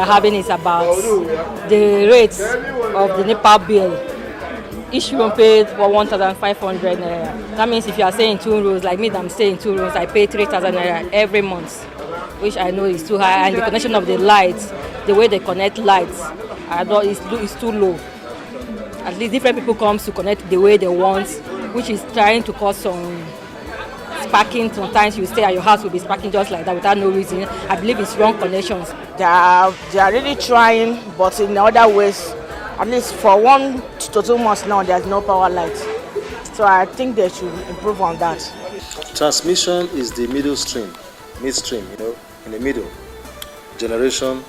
we're having is about the rates of the NEPA bill. Each room paid for 1,500 naira. That means if you are staying in 2 rooms, like me, I'm staying in 2 rooms, I pay 3,000 naira every month, which I know is too high. And the connection of the lights, the way they connect lights, I know is too low. At least different people come to connect the way they want, which is trying to cause some sparking. Sometimes you stay at your house will be sparking just like that without no reason. I believe it's wrong connections. They are really trying, but in other ways, at least for 1 to 2 months now, there's no power light. So I think they should improve on that. Transmission is the midstream, in the middle. Generation,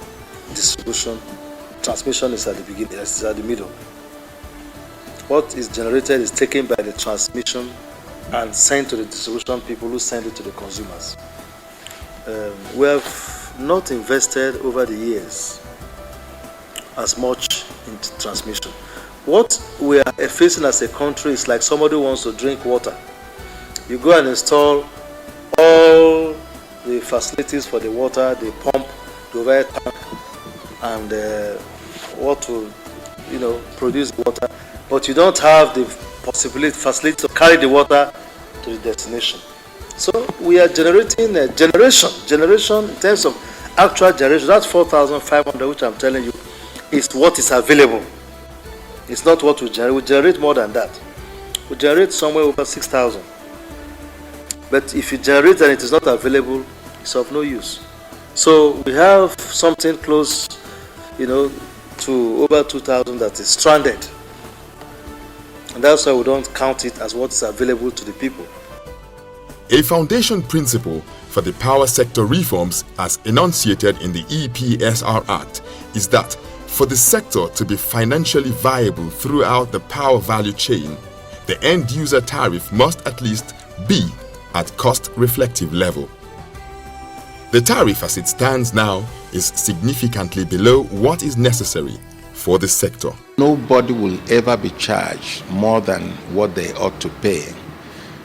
distribution, transmission is at the beginning, is at the middle. What is generated is taken by the transmission and sent to the distribution people who send it to the consumers. We have not invested over the years as much in transmission. What we are facing as a country is like somebody who wants to drink water. You go and install all the facilities for the water, the pump, the overhead tank, and what to produce the water, but you don't have the facility to carry the water to the destination. So we are generating a generation in terms of actual generation. That's 4,500, which I'm telling you is what is available. It's not what we generate. We generate more than that. We generate somewhere over 6,000. But if you generate and it is not available, it's of no use. So we have something close, to over 2,000 that is stranded. And that's why we don't count it as what is available to the people. A foundation principle for the power sector reforms as enunciated in the EPSR Act is that for the sector to be financially viable throughout the power value chain, the end-user tariff must at least be at cost-reflective level. The tariff as it stands now is significantly below what is necessary for the sector. Nobody will ever be charged more than what they ought to pay,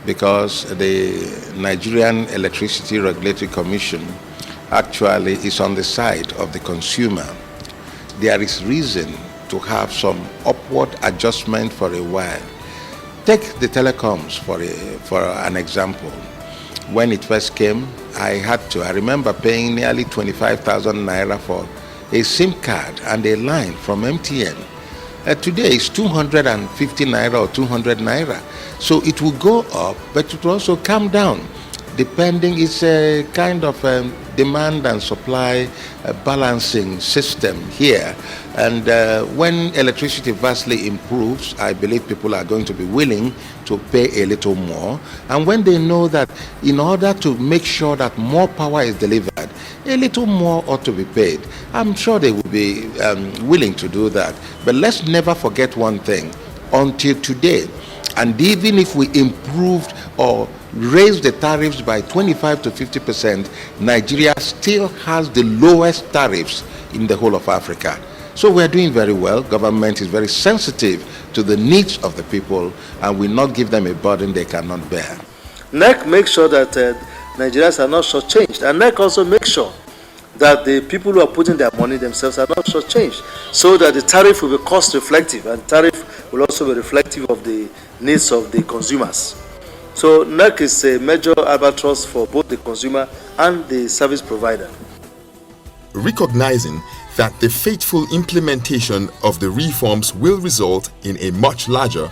because the Nigerian Electricity Regulatory Commission actually is on the side of the consumer. There is reason to have some upward adjustment for a while. Take the telecoms for an example. When it first came, I remember paying nearly 25,000 naira for a SIM card and a line from MTN. Today it's 250 naira or 200 naira. So it will go up, but it will also come down, depending. It's a kind of demand and supply balancing system here. And when electricity vastly improves, I believe people are going to be willing to pay a little more. And when they know that in order to make sure that more power is delivered, a little more ought to be paid, I'm sure they will be willing to do that. But let's never forget one thing. Until today, and even if we improved or raised the tariffs by 25 to 50%, Nigeria still has the lowest tariffs in the whole of Africa. So we're doing very well. Government is very sensitive to the needs of the people and will not give them a burden they cannot bear. NEC makes sure that Nigerians are not shortchanged, and NEC also makes sure that the people who are putting their money themselves are not shortchanged, so that the tariff will be cost reflective, and tariff will also be reflective of the needs of the consumers. So NEC is a major albatross for both the consumer and the service provider. Recognizing that the faithful implementation of the reforms will result in a much larger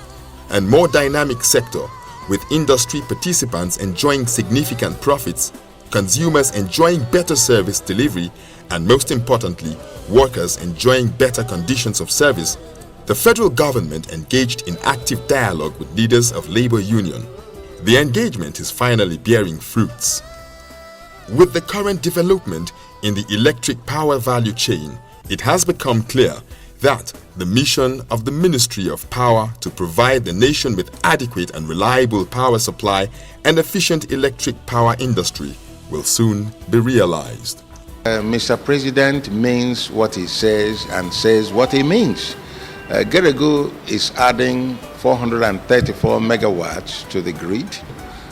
and more dynamic sector, with industry participants enjoying significant profits, consumers enjoying better service delivery, and most importantly, workers enjoying better conditions of service, the federal government engaged in active dialogue with leaders of labor union. The engagement is finally bearing fruits. With the current development in the electric power value chain, it has become clear that the mission of the Ministry of Power to provide the nation with adequate and reliable power supply and efficient electric power industry will soon be realized. Mr. President means what he says and says what he means. Geregu is adding 434 megawatts to the grid.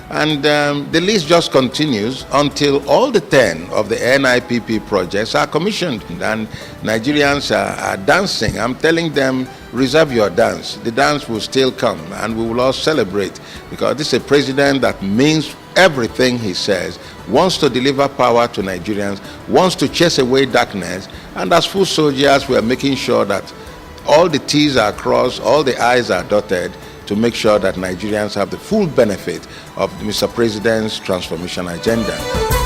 And the list just continues until all the 10 of the NIPP projects are commissioned. And Nigerians are dancing. I'm telling them, reserve your dance. The dance will still come, and we will all celebrate, because this is a president that means everything he says, wants to deliver power to Nigerians, wants to chase away darkness, and as full soldiers, we are making sure that all the T's are crossed, all the I's are dotted, to make sure that Nigerians have the full benefit of Mr. President's transformation agenda.